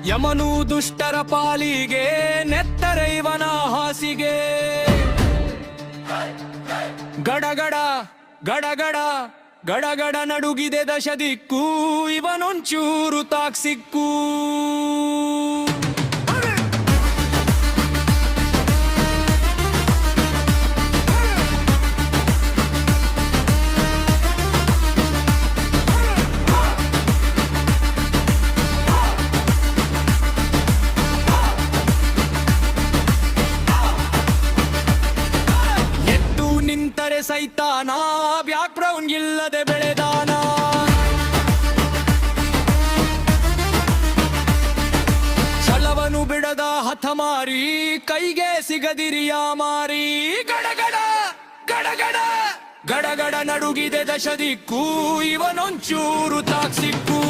ಯಮನು ದುಷ್ಟರ ಪಾಲಿಗೆ ನೆತ್ತರೆ ಇವನ ಹಾಸಿಗೆ. ಗಡಗಡ ಗಡಗಡ ಗಡಗಡ ನಡುಗಿದೆ ದಶ ದಿಕ್ಕು, ಇವನೊಂಚೂರು ತಾಕ್ಸಿಕ್ಕು. ನಿಂತರೆ ಸೈತಾನ, ಬ್ಯಾಕ್ ಬ್ರೌನ್ ಇಲ್ಲದೆ ಬೆಳೆದಾನ. ಛಲವನು ಬಿಡದ ಹಠಮಾರಿ, ಕೈಗೆ ಸಿಗದಿರಿಯ ಮಾರಿ. ಗಡಗಡ ಗಡಗಡ ಗಡಗಡ ನಡುಗಿದೆ ದಶ ದಿಕ್ಕು, ಇವನೊಂಚೂರು ತಾಕ್ಸಿಕ್ಕು.